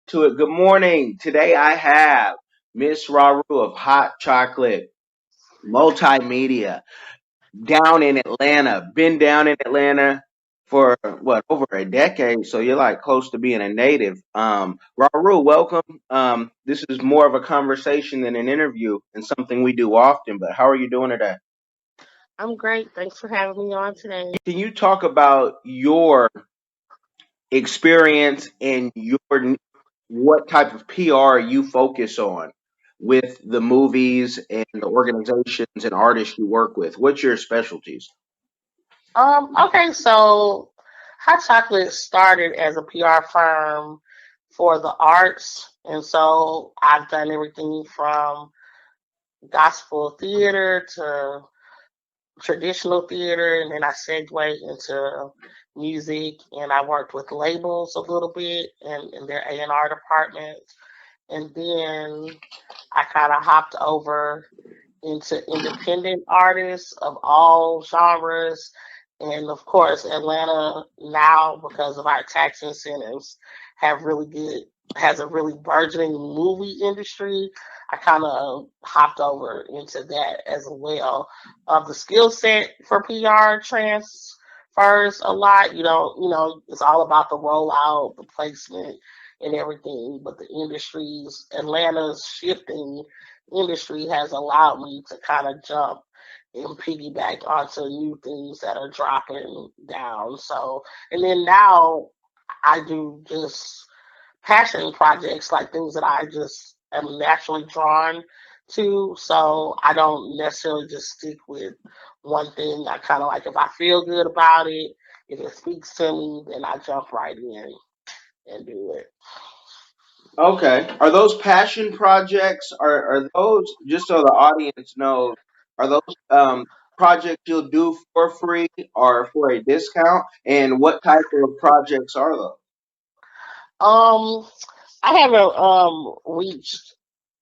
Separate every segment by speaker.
Speaker 1: to it. Good morning. Today I have Miss Rahru of Hot Chocolate Multimedia down in Atlanta. Been down in Atlanta for what, over a decade, so you're like close to being a native. Rahru, welcome. This is more of a conversation than an interview and something we do often, but how are you doing today?
Speaker 2: I'm great. Thanks for having me on today.
Speaker 1: Can you talk about your experience and your what type of PR you focus on with the movies and the organizations and artists you work with? What's your specialties?
Speaker 2: Okay, so Hot Chocolate started as a PR firm for the arts, and so I've done everything from gospel theater to traditional theater, and then I segued into music, and I worked with labels a little bit in their A&R department, and then I kind of hopped over into independent artists of all genres. And of course, Atlanta now, because of our tax incentives, have really good has a really burgeoning movie industry. I kind of hopped over into that as well. The skill set for PR transfers a lot. It's all about the rollout, the placement, and everything. But the industries, Atlanta's shifting industry has allowed me to kind of jump and piggyback onto new things that are dropping down. So, and then now I do just passion projects, like things that I just am naturally drawn to. So I don't necessarily just stick with one thing. I kind of like, if I feel good about it, if it speaks to me, then I jump right in and do it.
Speaker 1: Okay. Are those passion projects? Are those, just so the audience knows, are those projects you'll do for free or for a discount? And what type of projects are those?
Speaker 2: Um, I haven't reached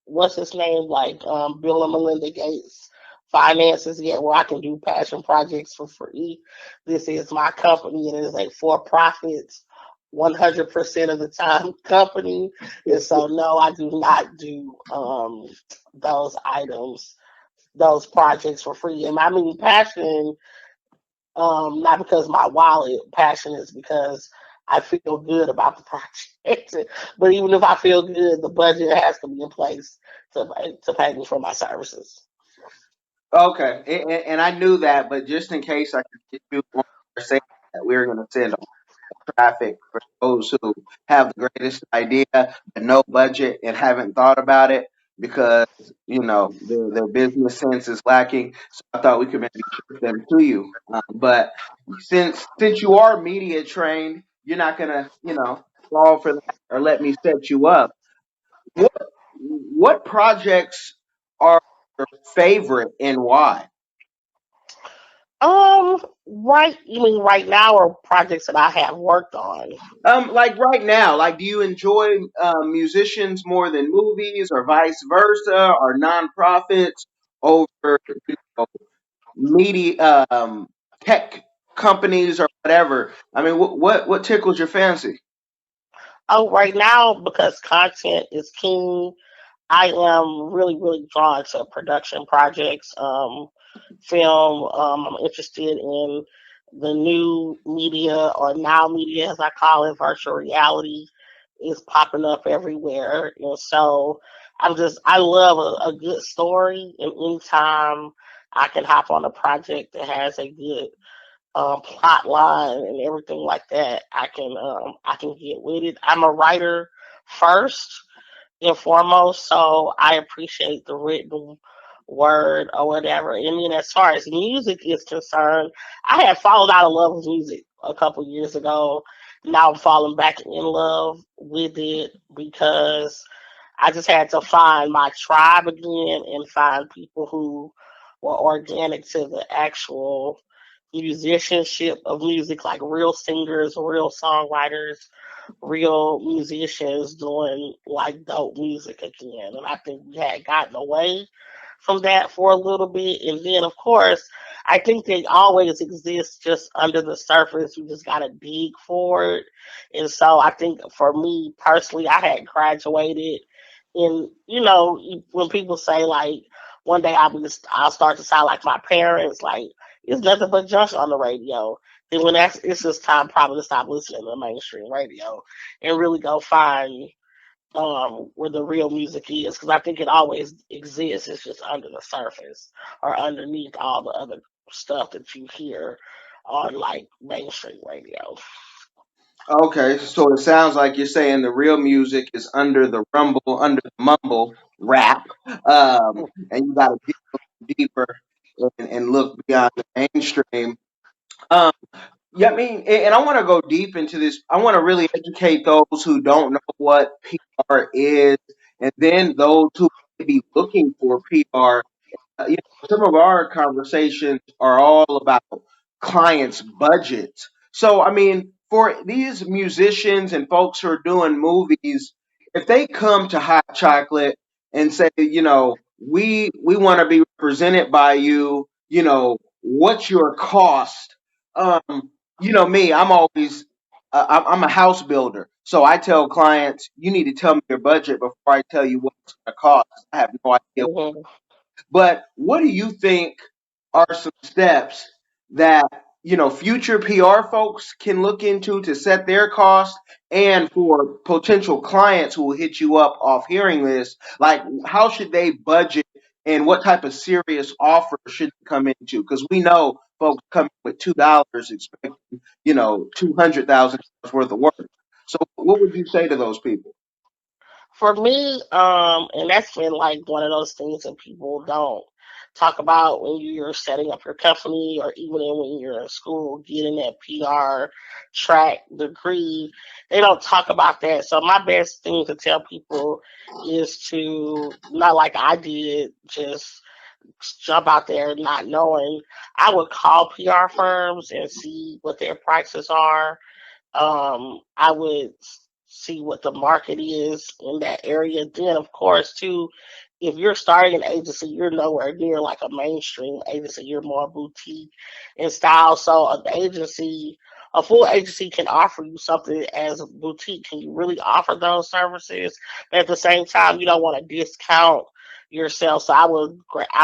Speaker 2: what's his name, like Bill and Melinda Gates finances yet, where I can do passion projects for free. This is my company, and it is a for profit 100% of the time company. And so no, I do not do those items, those projects for free. And I mean passion, not because my wallet passion is because I feel good about the project. But even if I feel good, the budget has to be in place to pay me for my services.
Speaker 1: Okay. And I knew that, but just in case I could get you on saying that we were going to send traffic for those who have the greatest idea but no budget and haven't thought about it because their business sense is lacking. So I thought we could maybe shift them to you. But since you are media trained, you're not gonna fall for that or let me set you up. What what projects are your favorite and why?
Speaker 2: Right, you mean right now, or projects that I have worked on?
Speaker 1: Like right now, like do you enjoy musicians more than movies, or vice versa, or nonprofits over know, media, tech companies, or whatever? I mean, what tickles your fancy?
Speaker 2: Oh, right now, because content is king, I am really, really drawn to production projects, film. I'm interested in the new media, or now media, as I call it, virtual reality is popping up everywhere. And so I love a good story. And anytime I can hop on a project that has a good plot line and everything like that, I can get with it. I'm a writer first and foremost, so I appreciate the written word or whatever. And then as far as music is concerned, I had fallen out of love with music a couple years ago. Now I'm falling back in love with it because I just had to find my tribe again and find people who were organic to the actual musicianship of music, like real singers, real songwriters, real musicians doing like dope music again. And I think we had gotten away from that for a little bit. And then, of course, I think they always exist just under the surface. You just gotta dig for it. And so I think for me personally, I had graduated, and when people say like one day I'll start to sound like my parents, like it's nothing but junk on the radio. Then when it's just time probably to stop listening to mainstream radio and really go find where the real music is, because I think it always exists. It's just under the surface or underneath all the other stuff that you hear on like mainstream radio.
Speaker 1: Okay, so it sounds like you're saying the real music is under the rumble, under the mumble rap, and you got to dig deeper and look beyond the mainstream. Um, yeah, I mean, and I want to go deep into this. I want to really educate those who don't know what PR is, and then those who may be looking for PR. Some of our conversations are all about clients' budgets. So, I mean, for these musicians and folks who are doing movies, if they come to Hot Chocolate and say, we want to be represented by you, what's your cost? Me, I'm always, I'm a house builder. So I tell clients, you need to tell me your budget before I tell you what it's going to cost. I have no idea.
Speaker 2: Hmm.
Speaker 1: But what do you think are some steps that future PR folks can look into to set their costs, and for potential clients who will hit you up off hearing this, like how should they budget and what type of serious offer should they come into? Because we know folks come with $2 expecting $200,000 worth of work. So what would you say to those people?
Speaker 2: For me, and that's been like one of those things that people don't talk about when you're setting up your company, or even when you're in school getting that PR track degree. They don't talk about that. So my best thing to tell people is to, not like I did, just jump out there not knowing. I would call PR firms and see what their prices are. I would see what the market is in that area. Then, of course, too, if you're starting an agency, you're nowhere near like a mainstream agency. You're more boutique in style. So, a full agency can offer you something as a boutique. Can you really offer those services? But at the same time, you don't want to discount yourself. So, I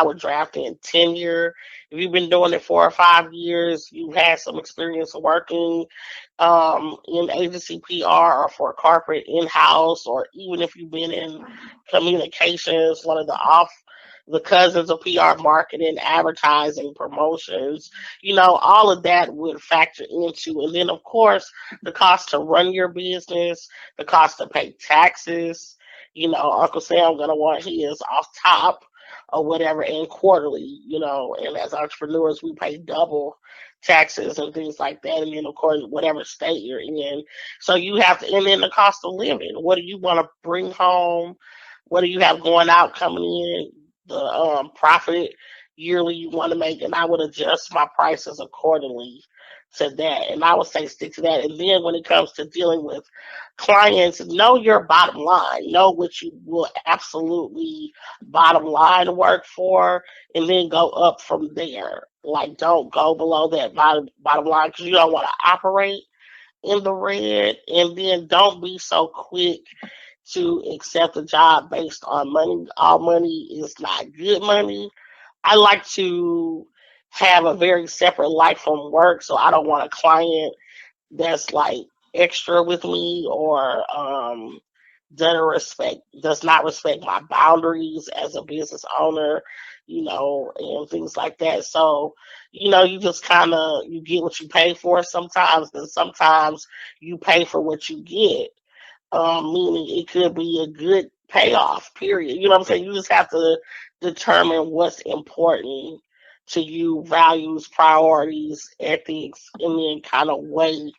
Speaker 2: would draft in tenure. If you've been doing it 4 or 5 years, you've had some experience working in agency PR or for corporate in house, or even if you've been in communications, one of the cousins of PR, marketing, advertising, promotions, all of that would factor into. And then, of course, the cost to run your business, the cost to pay taxes. Uncle Sam gonna want his off top or whatever, and quarterly. And as entrepreneurs, we pay double taxes and things like that, and then of course whatever state you're in. So you have to, and then the cost of living. What do you want to bring home? What do you have going out, coming in? The profit yearly you want to make, and I would adjust my prices accordingly to that. And I would say stick to that. And then when it comes to dealing with clients, know your bottom line. Know what you will absolutely bottom line work for, and then go up from there. Like, don't go below that bottom line, because you don't want to operate in the red. And then don't be so quick to accept a job based on money. All money is not good money. I like to have a very separate life from work, so I don't want a client that's like extra with me, or does not respect my boundaries as a business owner, and things like that. So, you just kind of, you get what you pay for sometimes, and sometimes you pay for what you get. Meaning it could be a good payoff, period. You know what I'm saying? You just have to determine what's important to you, values, priorities, ethics, and then kind of weigh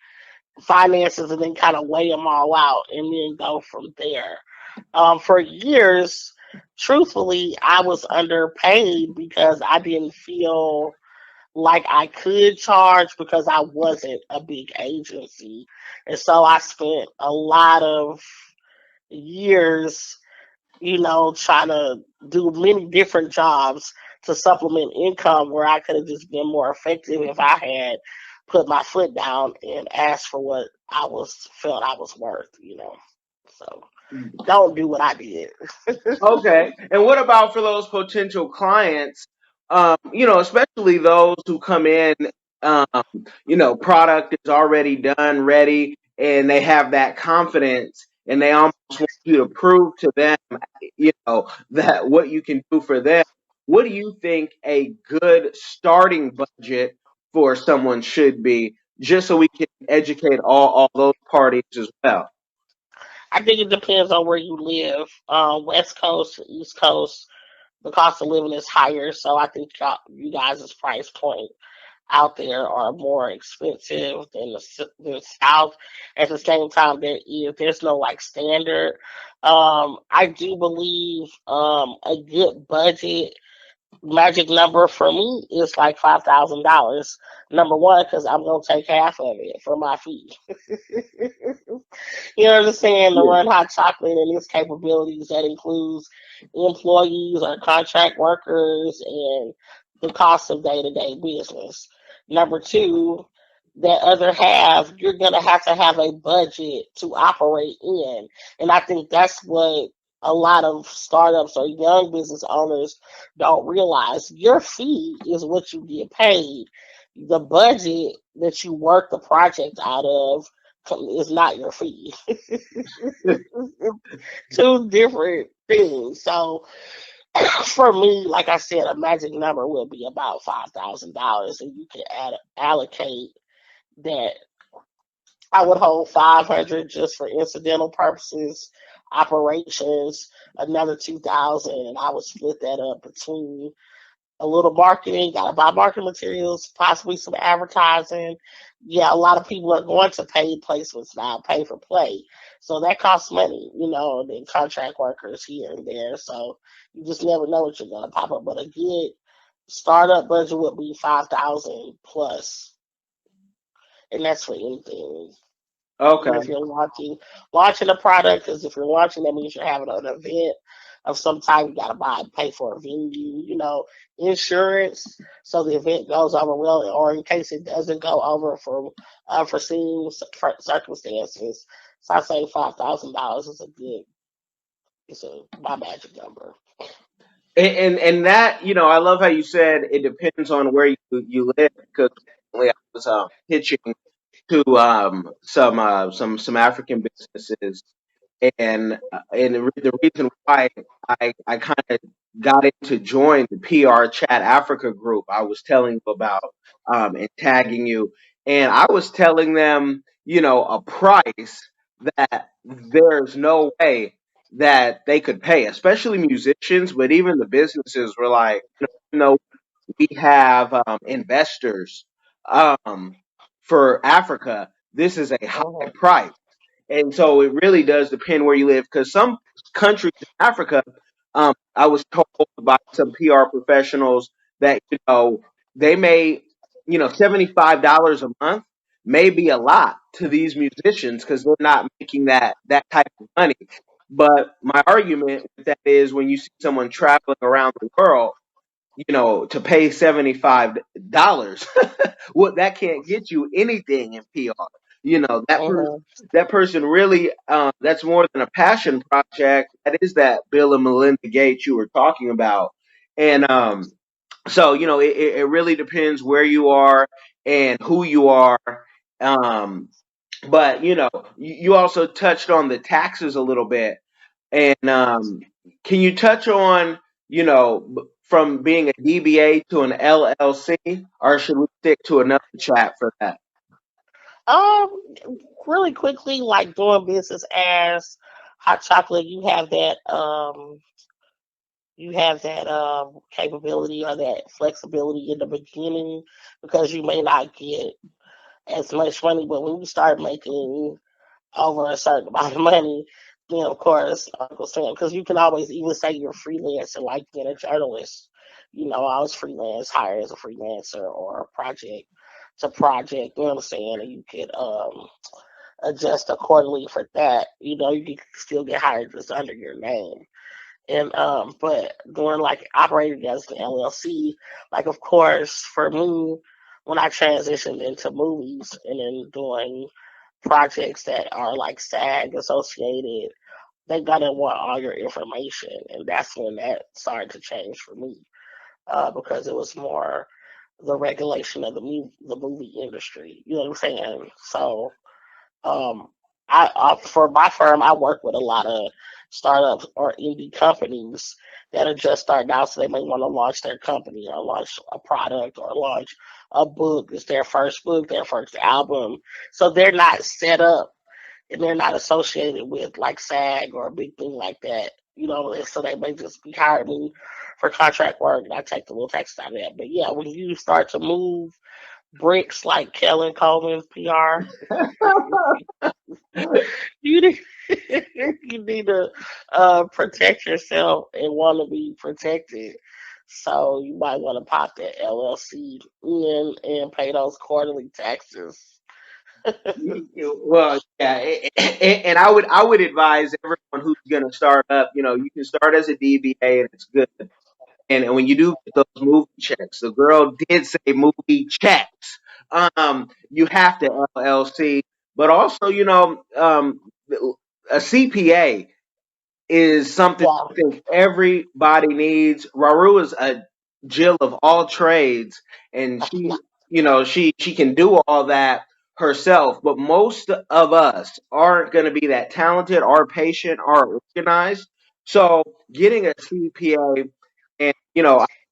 Speaker 2: finances, and then kind of weigh them all out, and then go from there. For years, truthfully, I was underpaid because I didn't feel like I could charge, because I wasn't a big agency. And so I spent a lot of years, trying to do many different jobs to supplement income where I could have just been more effective if I had put my foot down and asked for what I was felt I was worth. So don't do what I did.
Speaker 1: Okay. And what about for those potential clients, especially those who come in, um, product is already done, ready, and they have that confidence and they almost want you to prove to them, that what you can do for them. What do you think a good starting budget for someone should be, just so we can educate all those parties as well?
Speaker 2: I think it depends on where you live. West Coast, East Coast, the cost of living is higher, so I think you guys' price point out there are more expensive than the South. At the same time, there's no like standard. I do believe a good budget magic number for me is like $5,000. Number one, because I'm gonna take half of it for my fee. You know what I'm saying? To
Speaker 1: Yeah.
Speaker 2: run Hot Chocolate and its capabilities that includes employees or contract workers and the cost of day to day business. Number two, that other half, you're going to have a budget to operate in. And I think that's what a lot of startups or young business owners don't realize. Your fee is what you get paid. The budget that you work the project out of is not your fee. Two different things. So for me, like I said, a magic number will be about $5,000, and you can allocate that. I would hold 500 just for incidental purposes, operations, another 2,000, and I would split that up between a little marketing, gotta buy marketing materials, possibly some advertising. Yeah, a lot of people are going to paid placements now, pay for play. So that costs money, and then contract workers here and there. So you just never know what you're gonna pop up. But a good startup budget would be 5,000 plus, and that's for anything. Even if
Speaker 1: Okay.
Speaker 2: you're launching a product, because if you're launching, that means you're having an event of some type. You got to pay for a venue, insurance, so the event goes over well, or in case it doesn't go over for unforeseen circumstances. So I say $5,000 is my magic number.
Speaker 1: And that, I love how you said it depends on where you live, because recently I was pitching to some African businesses, and the reason why I kind of got into join the PR Chat Africa group I was telling you about, and tagging you, and I was telling them, a price that there's no way that they could pay, especially musicians, but even the businesses were like, no, we have investors, um, for Africa. This is a high
Speaker 2: Hmm.
Speaker 1: price. And so it really does depend where you live, because some countries in Africa, I was told by some PR professionals that, they may, $75 a month may be a lot to these musicians because they're not making that type of money. But my argument with that is, when you see someone traveling around the world, to pay $75, what that can't get you anything in PR.
Speaker 2: Hmm.
Speaker 1: That person really, that's more than a passion project. That is that Bill and Melinda Gates you were talking about. And so, it really depends where you are and who you are. Um, but you also touched on the taxes a little bit, and can you touch on, from being a DBA to an LLC, or should we stick to another chat for that?
Speaker 2: Um, Really quickly, like doing business as Hot Chocolate, you have that capability or that flexibility in the beginning because you may not get as much money, but when you start making over a certain amount of money, then of course, Uncle Sam, because you can always even say you're freelancing, like being a journalist. I was freelance, hired as a freelancer or project to project. You know what I'm saying? And you could adjust accordingly for that. You can still get hired just under your name. And but doing like operating as an LLC, like of course for me, when I transitioned into movies and then doing projects that are like SAG associated, they gotta want all your information, and that's when that started to change for me, because it was more the regulation of the movie industry. You know what I'm saying? So um, for my firm, I work with a lot of startups or indie companies that are just starting out, so they may want to launch their company or launch a product or launch a book. It's their first book, their first album, so they're not set up and they're not associated with like SAG or a big thing like that. You know, and so they may just be hiring me for contract work, and I take the little taxes out of that. But yeah, when you start to move bricks like Kellen Coleman's PR, you need you need to protect yourself and want to be protected. So you might want to pop that LLC in and pay those quarterly taxes.
Speaker 1: Well, yeah, and I would advise everyone who's going to start up. You can start as a DBA, and it's good. And when you do get those movie checks, the girl did say movie checks. You have to LLC, but also, a CPA is something
Speaker 2: Yeah,
Speaker 1: I think everybody needs. Rahru is a Jill of all trades, and she can do all that herself. But most of us aren't going to be that talented, or patient, or organized. So getting a CPA, and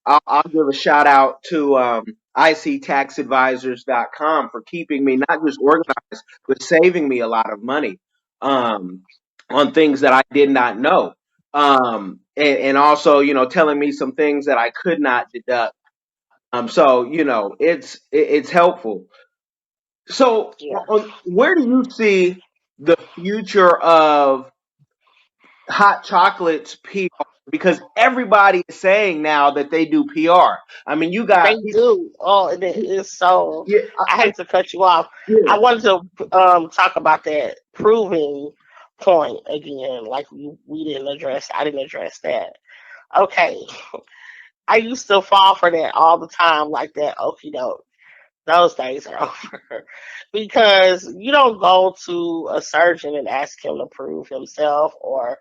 Speaker 1: I'll give a shout out to ICTaxadvisors.com for keeping me not just organized, but saving me a lot of money. Um, on things that I did not know. And also, telling me some things that I could not deduct. So, it's helpful. So,
Speaker 2: yeah.
Speaker 1: where do you see the future of hot chocolates PR? Because everybody is saying now that they do PR. I mean, you got
Speaker 2: They do. Oh, and it is so.
Speaker 1: yeah,
Speaker 2: I hate to cut you off. I
Speaker 1: yeah.
Speaker 2: wanted to talk about that proving point again. Like we didn't address. I didn't address that. Okay, I used to fall for that all the time, like that. Okie doke. Those days are over because you don't go to a surgeon and ask him to prove himself, or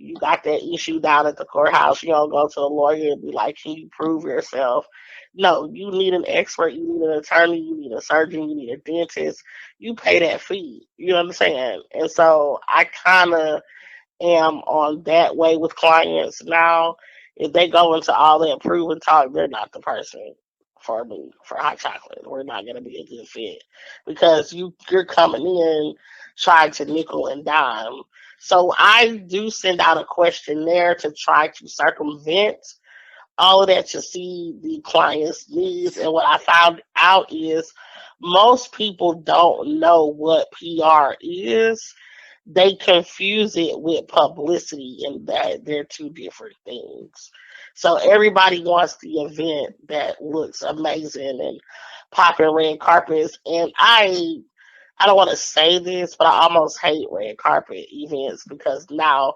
Speaker 2: you got that issue down at the courthouse. You don't go to a lawyer and be like, "Can you prove yourself?" No, you need an expert. You need an attorney. You need a surgeon. You need a dentist. You pay that fee. You know what I'm saying? And so I kind of am on that way with clients now. If they go into all that prove and talk, they're not the person for me for hot chocolate. We're not going to be a good fit because you're coming in trying to nickel and dime. So I do send out a questionnaire to try to circumvent all of that to see the client's needs. And what I found out is most people don't know what PR is. They confuse it with publicity, and that they're two different things. So everybody wants the event that looks amazing and popping red carpets. And I don't want to say this, but I almost hate red carpet events because now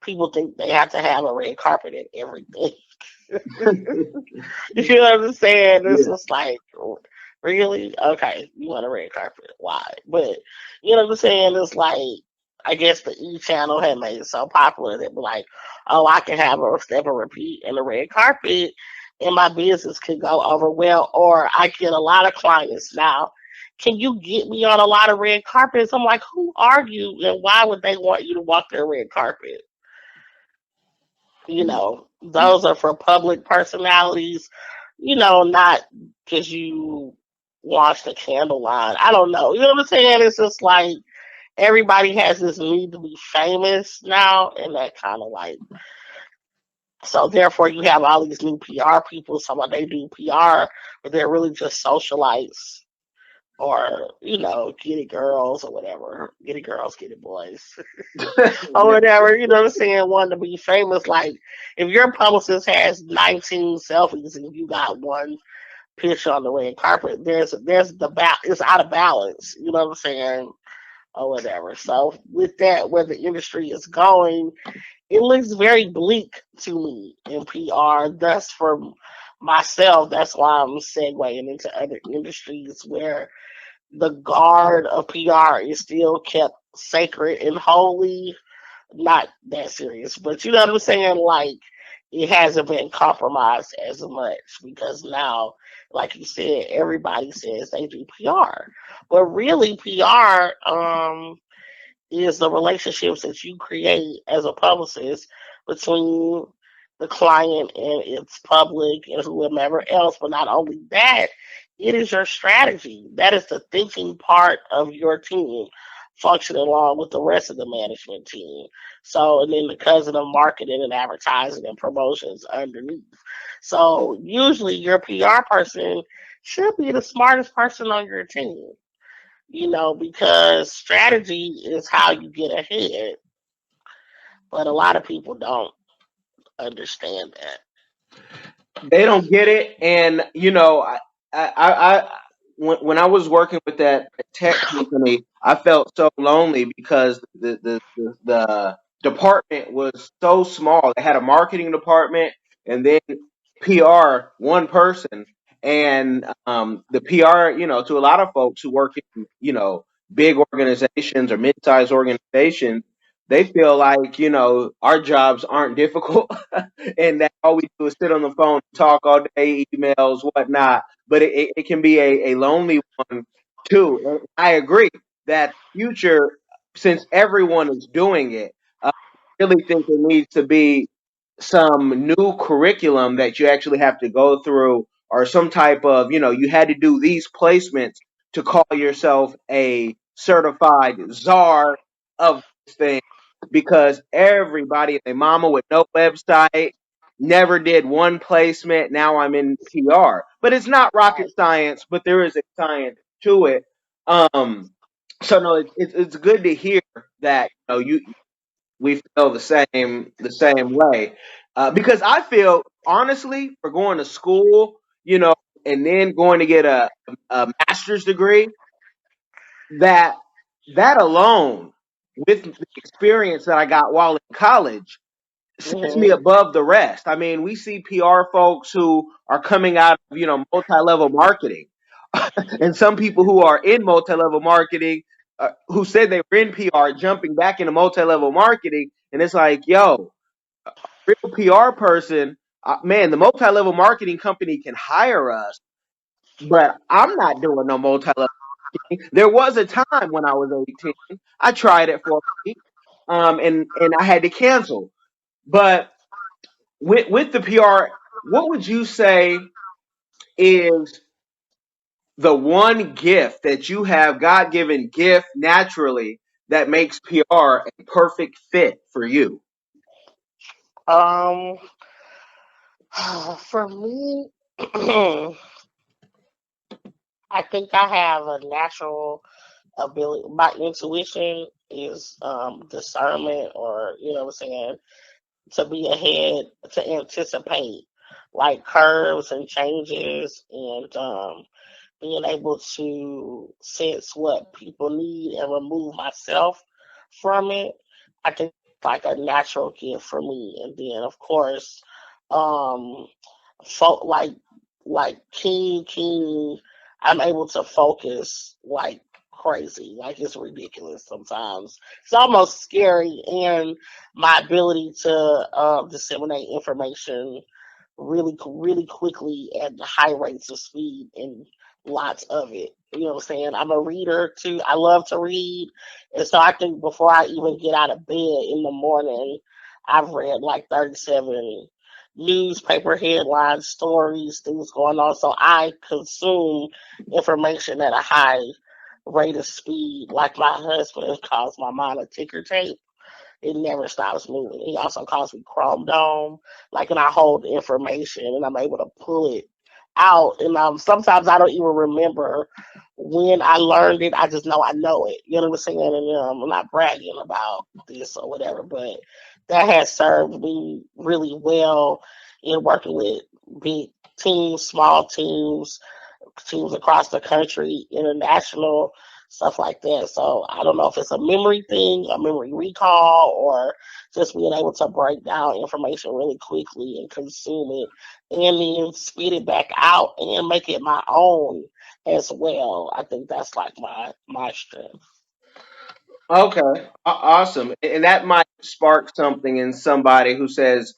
Speaker 2: people think they have to have a red carpet at everything. You know what I'm saying? It's
Speaker 1: Yeah.
Speaker 2: just like, really? Okay, you want a red carpet? Why? But you know what I'm saying? It's like, I guess the E channel had made it so popular that be like, oh, I can have a step and repeat and a red carpet, and my business could go over well. Or I get a lot of clients now. Can you get me on a lot of red carpets? I'm like, who are you, and why would they want you to walk their red carpet? Those are for public personalities, not because you watch the candle line. I don't know. You know what I'm saying? It's just like everybody has this need to be famous now, and that kind of like, so therefore you have all these new PR people. Some of they do PR, but they're really just socialites or, get it girls or whatever. Get it girls, get it boys. Or whatever, you know what I'm saying, wanting to be famous. Like, if your publicist has 19 selfies and you got one picture on the red carpet, there's it's out of balance. You know what I'm saying? or whatever. So with that, where the industry is going, it looks very bleak to me in PR. Thus, for myself, that's why I'm segueing into other industries where the guard of PR is still kept sacred and holy. Not that serious, but you know what I'm saying? Like, it hasn't been compromised as much because now, like you said, everybody says they do PR. But really, PR, is the relationships that you create as a publicist between the client and its public and whomever else. But not only that, it is your strategy. That is the thinking part of your team functioning along with the rest of the management team. So, and then the cousin of marketing and advertising and promotions underneath. So, usually your PR person should be the smartest person on your team, because strategy is how you get ahead. But a lot of people don't understand that.
Speaker 1: They don't get it, and I when I was working with that tech company, I felt so lonely because the department was so small. They had a marketing department and then PR, one person, and the PR, to a lot of folks who work in big organizations or mid-sized organizations, they feel like our jobs aren't difficult and that all we do is sit on the phone, talk all day, emails, whatnot. But it can be a lonely one too. And I agree that future, since everyone is doing it, I really think there needs to be some new curriculum that you actually have to go through, or some type of, you had to do these placements to call yourself a certified czar of this thing, because everybody and their mama with no website never did one placement. Now I'm in PR, but it's not rocket
Speaker 2: Right.
Speaker 1: science, but there is a science to it. Um, so no, it's good to hear that we feel the same way, because I feel honestly for going to school, and then going to get a master's degree, that that alone, with the experience that I got while in college, sets me
Speaker 2: Hmm.
Speaker 1: above the rest. I mean, we see PR folks who are coming out of multi-level marketing, and some people who are in multi-level marketing, who said they were in PR, jumping back into multi-level marketing, and it's like, yo, real PR person, man, the multi-level marketing company can hire us, but I'm not doing no multi-level. There was a time when I was 18, I tried it for a week, and I had to cancel. But with the PR, what would you say is the one gift that you have, God given gift naturally, that makes PR a perfect fit for you?
Speaker 2: Um, for me, I think I have a natural ability. My intuition is discernment, or what I'm saying, to be ahead, to anticipate like curves and changes, and being able to sense what people need and remove myself from it. I think like a natural gift for me. And then of course, um, like King, I'm able to focus like crazy. Like, it's ridiculous sometimes. It's almost scary, and my ability to disseminate information really quickly at high rates of speed and lots of it. You know what I'm saying? I'm a reader too. I love to read. And so I think before I even get out of bed in the morning, I've read like 37 newspaper headlines, stories, things going on. So I consume information at a high rate of speed. Like my husband calls my mind a ticker tape. It never stops moving. He also calls me Chrome Dome. Like, and I hold the information and I'm able to pull it out. And sometimes I don't even remember when I learned it. I just know I know it. You know what I'm saying? And I'm not bragging about this or whatever, but that has served me really well in working with big teams, small teams, teams across the country, international. stuff like that. So I don't know if it's a memory thing, a memory recall, or just being able to break down information really quickly and consume it and then spit it back out and make it my own as well. I think that's like my strength.
Speaker 1: Okay, awesome. And that might spark something in somebody who says,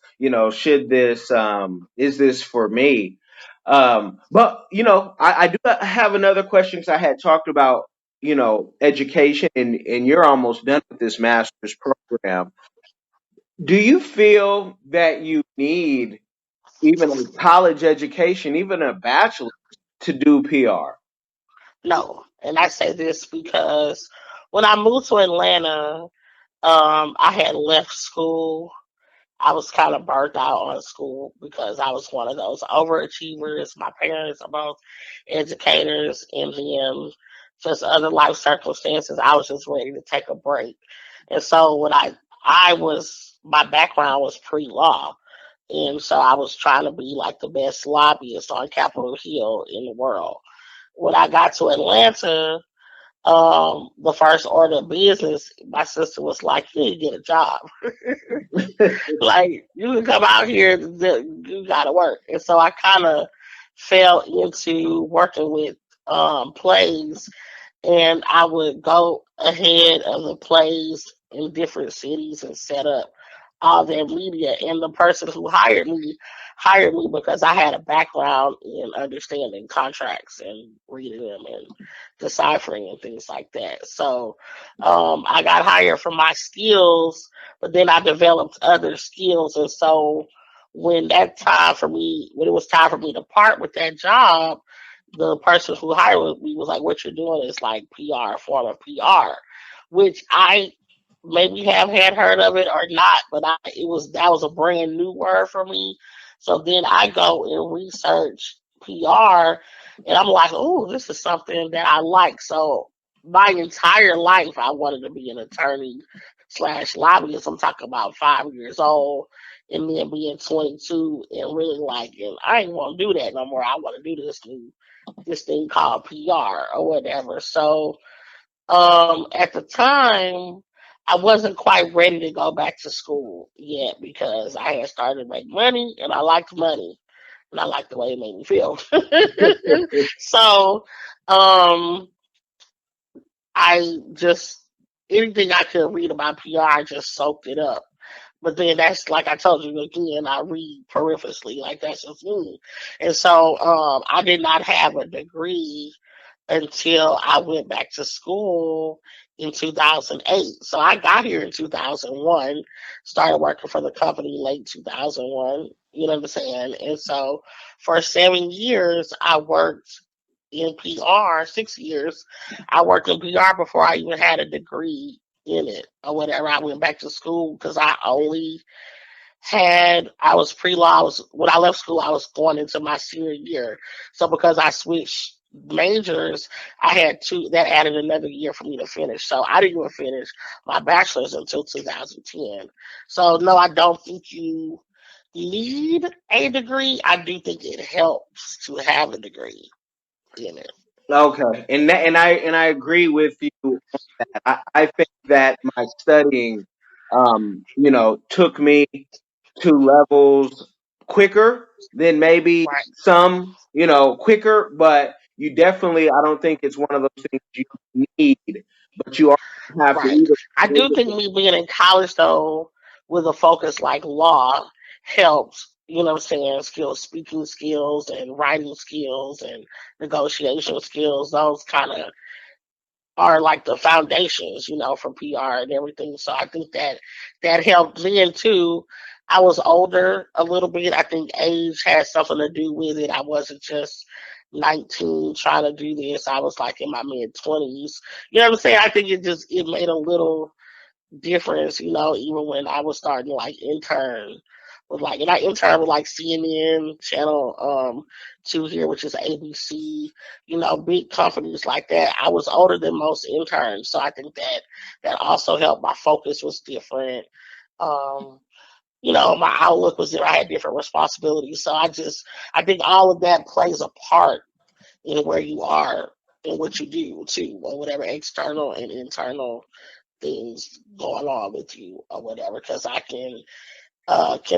Speaker 1: should this, is this for me? But I do have another question because I had talked about, education, and you're almost done with this master's program. Do you feel that you need even a college education, even a bachelor's, to do PR?
Speaker 2: No, and I say this because when I moved to Atlanta, I had left school. I was kind of burnt out on school because I was one of those overachievers. My parents are both educators, and then just other life circumstances. I was just ready to take a break. And so when I was my background was pre-law, and so I was trying to be like the best lobbyist on Capitol Hill in the world. When I got to Atlanta, the first order of business, my sister was like, "You need to get a job. Like you can come out here, you gotta work." And so I kind of fell into working with plays, and I would go ahead of the plays in different cities and set up all their media. And the person who hired me because I had a background in understanding contracts and reading them and deciphering and things like that. So I got hired for my skills, but then I developed other skills. And so when it was time for me to part with that job, the person who hired me was like, "What you're doing is like PR, a form of PR," which I maybe have had heard of it or not, but that was a brand new word for me. So then I go and research PR, and I'm like, "Oh, this is something that I like." So my entire life, I wanted to be an attorney slash lobbyist. I'm talking about 5 years old, and then being 22 and really like, and I ain't want to do that no more. I want to do this thing called PR or whatever. So at the time, I wasn't quite ready to go back to school yet because I had started to make money and I liked money and I liked the way it made me feel. So um, I just anything I could read about PR, I just soaked it up. But then that's like I told you again, I read peripherally, like that's just me. And so I did not have a degree until I went back to school in 2008. So I got here in 2001, started working for the company late 2001, you know what I'm saying? And so for 7 years, I worked in PR, 6 years. I worked in PR before I even had a degree in it or whatever. I went back to school because I was pre-law. When I left school, I was going into my senior year. So because I switched majors, I had that added another year for me to finish. So I didn't even finish my bachelor's until 2010. So no, I don't think you need a degree. I do think it helps to have a degree in it.
Speaker 1: Okay, and I agree with you. I think that my studying, took me to levels quicker than maybe
Speaker 2: Right.
Speaker 1: some, quicker, but you definitely, I don't think it's one of those things you need, but you also have to
Speaker 2: Right.
Speaker 1: either.
Speaker 2: I do think me being in college though, with a focus like law, helps. You know what I'm saying? Skills, speaking skills, and writing skills, and negotiation skills. Those kind of are like the foundations, for PR and everything. So I think that helped then too. I was older a little bit. I think age had something to do with it. I wasn't just 19 trying to do this. I was like in my mid 20s. You know what I'm saying? I think it made a little difference, even when I was starting to like intern and I interned with like CNN channel 2 here, which is ABC, big companies like that. I was older than most interns, so I think that also helped. My focus was different. Um, my outlook was different. I had different responsibilities. So I think all of that plays a part in where you are in what you do too, or whatever external and internal things going on with you or whatever. Because I can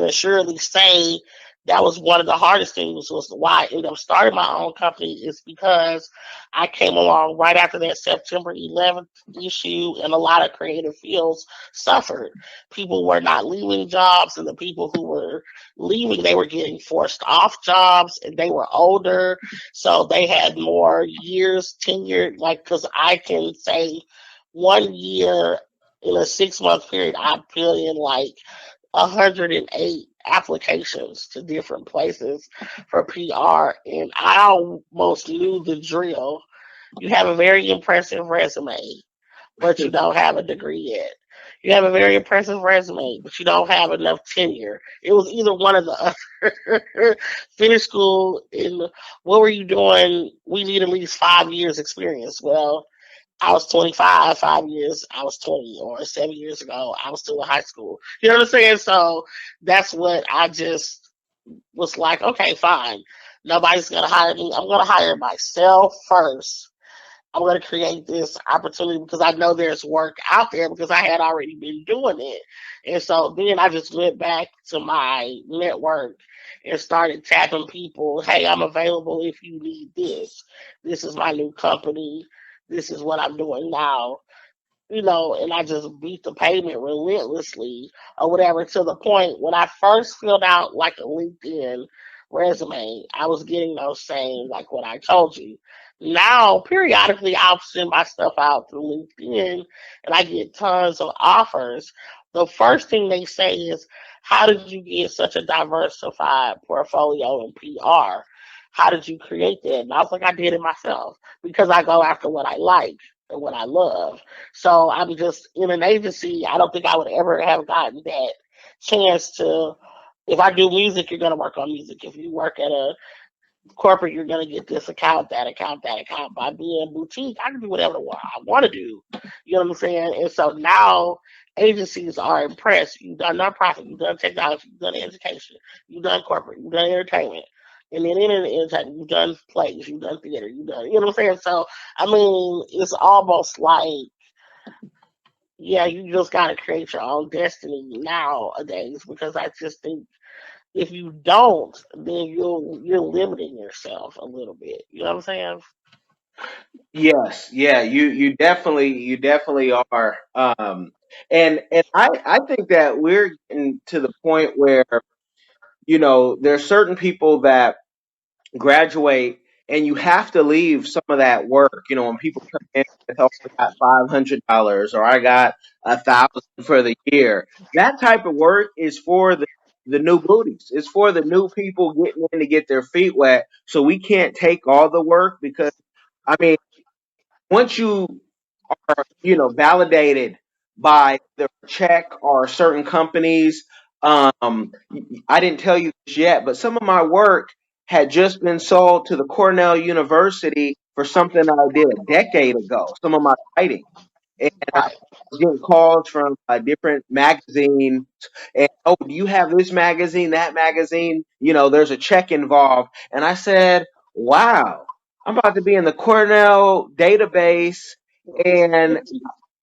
Speaker 2: assuredly say that was one of the hardest things, was why I ended up starting my own company, is because I came along right after that September 11th issue, and a lot of creative fields suffered. People were not leaving jobs, and the people who were leaving, they were getting forced off jobs, and they were older, so they had more years tenured. Like, because I can say 1 year in a 6 month period, I put in like 108 applications to different places for PR, and I almost knew the drill. You have a very impressive resume, but you don't have a degree yet. You have a very impressive resume, but you don't have enough tenure. It was either one or the other. Finish school, and what were you doing? We need at least 5 years experience. Well, I was 25, 5 years, I was 20, or 7 years ago, I was still in high school. You know what I'm saying? So that's what I just was like, okay, fine. Nobody's going to hire me. I'm going to hire myself first. I'm going to create this opportunity because I know there's work out there because I had already been doing it. And so then I just went back to my network and started tapping people. Hey, I'm available if you need this. This is my new company. This is what I'm doing now, and I just beat the pavement relentlessly or whatever, to the point when I first filled out like a LinkedIn resume, I was getting those same, like what I told you. Now, periodically, I'll send my stuff out through LinkedIn and I get tons of offers. The first thing they say is, how did you get such a diversified portfolio in PR? How did you create that? And I was like, I did it myself because I go after what I like and what I love. So I'm just in an agency. I don't think I would ever have gotten that chance to. If I do music, you're gonna work on music. If you work at a corporate, you're gonna get this account, that account, that account. By being boutique, I can do whatever I want to do. You know what I'm saying? And so now agencies are impressed. You've done nonprofit, you've done technology, you've done education, you've done corporate, you've done entertainment. And then in entertainment, you've done plays, you've done theater, you've done, you know what I'm saying? So, I mean, it's almost like, yeah, you just got to create your own destiny nowadays, because I just think if you don't, then you're limiting yourself a little bit. You know what I'm saying?
Speaker 1: Yes, yeah, you definitely are. And I think that we're getting to the point where, there's certain people that graduate and you have to leave some of that work. When people come in with, oh, I got $500 or I got 1,000 for the year. That type of work is for the new booties. It's for the new people getting in to get their feet wet. So we can't take all the work because, I mean, once validated by the check or certain companies. I didn't tell you this yet, but some of my work had just been sold to the Cornell University for something I did a decade ago. Some of my writing, and I
Speaker 2: Right.
Speaker 1: was getting calls from different magazines. And, oh, do you have this magazine, that magazine? There's a check involved, and I said, wow, I'm about to be in the Cornell database, and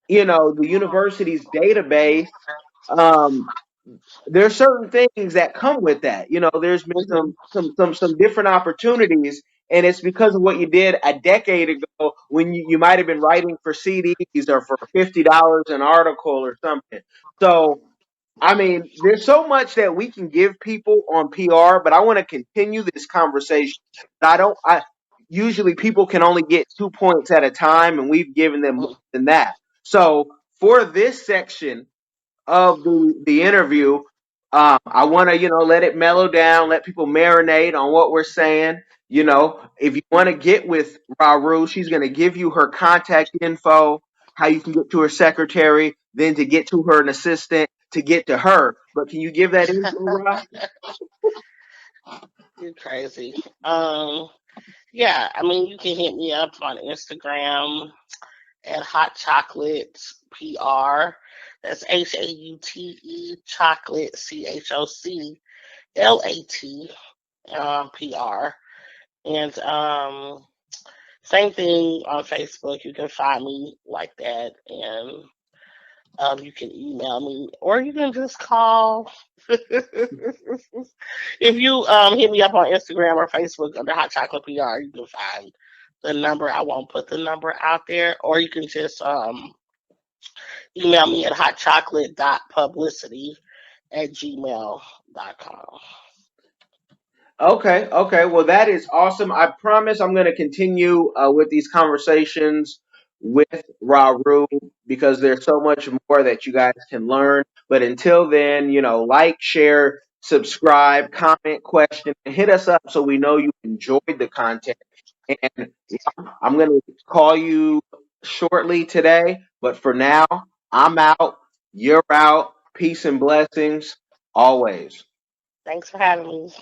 Speaker 1: the university's database. Um, there's certain things that come with that. There's been
Speaker 2: Mhm.
Speaker 1: some different opportunities, and it's because of what you did a decade ago when you might have been writing for CDs or for $50 an article or something. So I mean, there's so much that we can give people on PR, but I want to continue this conversation. I don't. I usually people can only get 2 points at a time, and we've given them more than that. So for this section of the interview, I want to let it mellow down, let people marinate on what we're saying. If you want to get with Rahru, she's going to give you her contact info, how you can get to her secretary, then to get to her an assistant, to get to her. But can you give that info, Rah?
Speaker 2: You're crazy. Yeah, I mean, you can hit me up on Instagram at Hot Chocolate PR. That's HAUTE Chocolate CHOCLAT PR. And Same thing on Facebook. You can find me like that, and you can email me, or you can just call. If you hit me up on Instagram or Facebook under Hot Chocolate PR, you can find the number. I won't put the number out there, or you can just email me at hotchocolate.publicity@gmail.com.
Speaker 1: Okay, okay. Well, that is awesome. I promise I'm going to continue with these conversations with Rahru because there's so much more that you guys can learn. But until then, like, share, subscribe, comment, question, and hit us up so we know you enjoyed the content. And I'm going to call you shortly today. But for now, I'm out. You're out. Peace and blessings always.
Speaker 2: Thanks for having me.